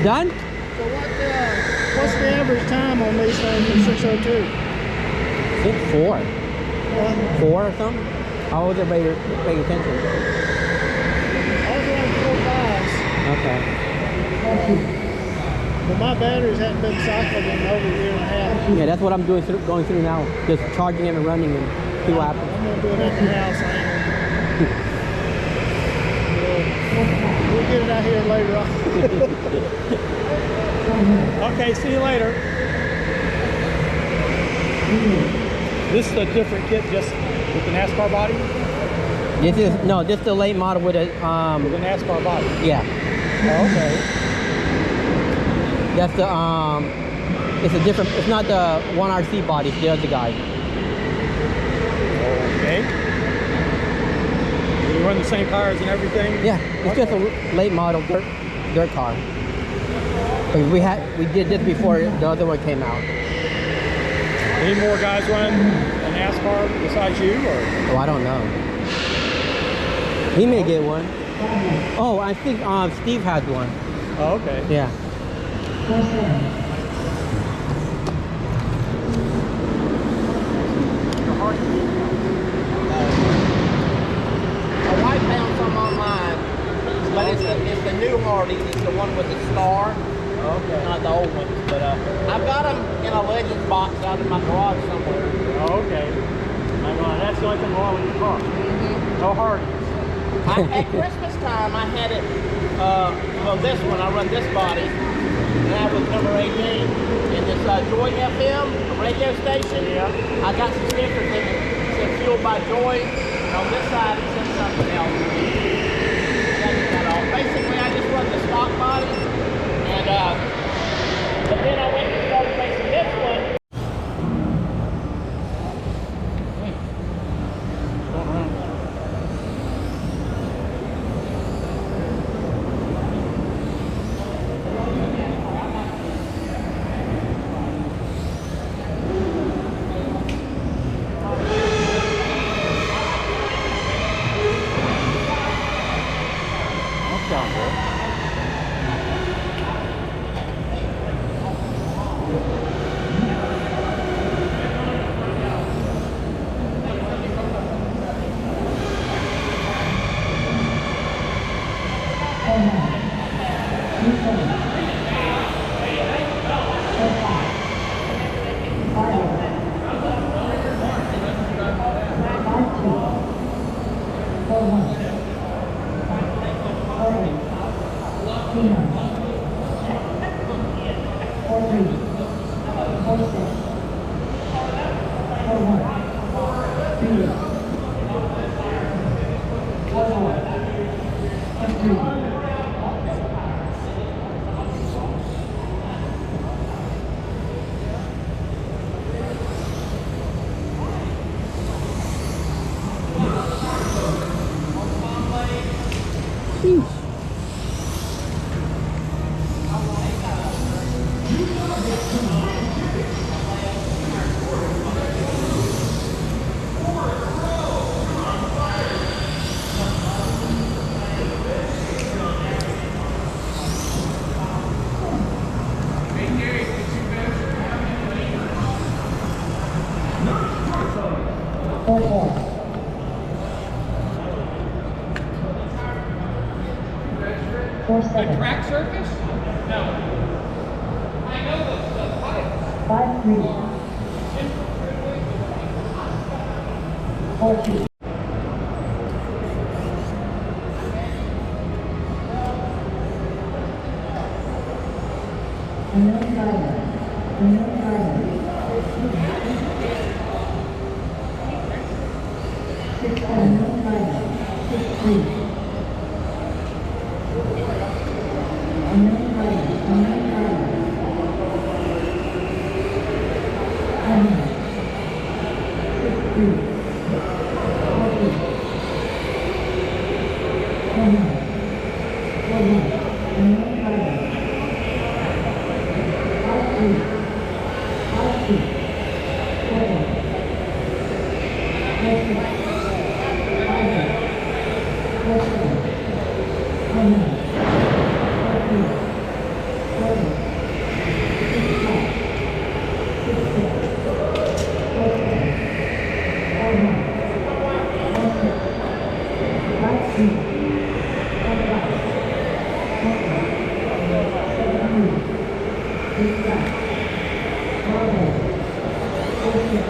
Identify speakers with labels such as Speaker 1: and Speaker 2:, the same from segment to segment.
Speaker 1: done?
Speaker 2: So what's the average time on these things for 602?
Speaker 1: I think 4. 4 or something? How was everybody paying attention?
Speaker 2: I was running 4.5s.
Speaker 1: Okay.
Speaker 2: But my batteries hadn't been cycled in over a year and a half.
Speaker 1: Yeah, that's what I'm doing, going through now. Just charging it and running and see what happens.
Speaker 2: I'm gonna do it at the house. We'll get it out here later on. Okay, see you later. This is a different kit, just with the NASCAR body?
Speaker 1: This is the late model with a
Speaker 2: With the NASCAR body?
Speaker 1: Yeah.
Speaker 2: Oh, okay.
Speaker 1: That's the it's a different, it's not the 1RC body, it's the other guy.
Speaker 2: Okay. You run the same tires and everything?
Speaker 1: Yeah, it's just a late model dirt car. We did this before the other one came out.
Speaker 2: Any more guys run a NASCAR besides you, or?
Speaker 1: Oh, I don't know. He may get one. Oh, I think Steve has one.
Speaker 2: Oh, okay.
Speaker 1: Yeah. My wife found some online, but it's the new Harley. It's the one with the star.
Speaker 2: Okay.
Speaker 1: Not the old ones, but I've got them in a Legends box out in my garage somewhere.
Speaker 2: Oh, okay. That's the only thing wrong with your car. No Harleys.
Speaker 1: At Christmas time, I had it, well, this one, I run this body, and that was number 18, in this Joy FM radio station.
Speaker 2: Yeah.
Speaker 1: I got some stickers in it, it said Fueled by Joy, and on this side it said something else. And I just got off. Basically, I just run the stock body, and, but then I went and started racing this one.
Speaker 3: The track surface? No. I know the pipe. 5-3. 4-2. Unknown driver. Unknown driver. 6 unknown driver. 6-3. Unknown driver. Unknown driver. 6-3. 4-2. 4-1. Unknown driver. 5-3. 5-2. 4-1. 4-6. 5-8. 4-7. 4-9. 4-3. 4-2.
Speaker 1: Don't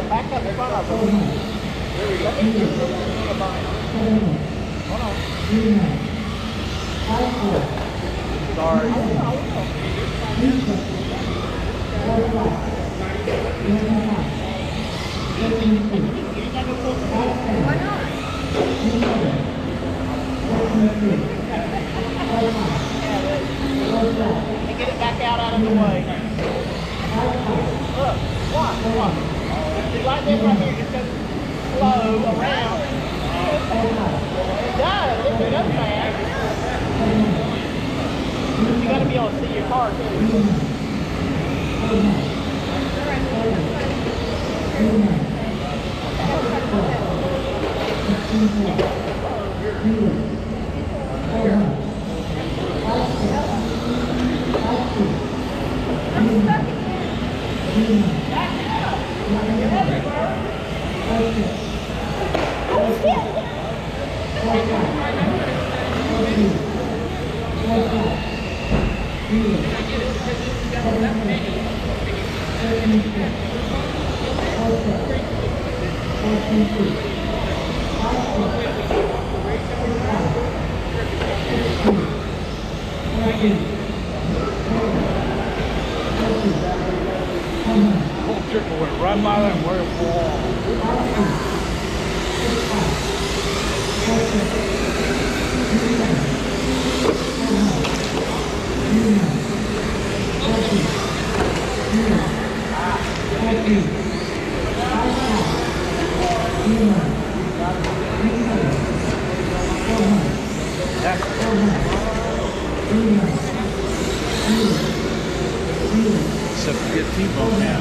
Speaker 1: back up in front of them. Let me get hold on. Sorry.
Speaker 4: Why not?
Speaker 1: And get it back out of the way. Look, watch. See, like this right here, just go slow around. It does, it does fast. You gotta be able to see your car too.
Speaker 2: Trickle went right by them where it falls. Except to get T-bone now.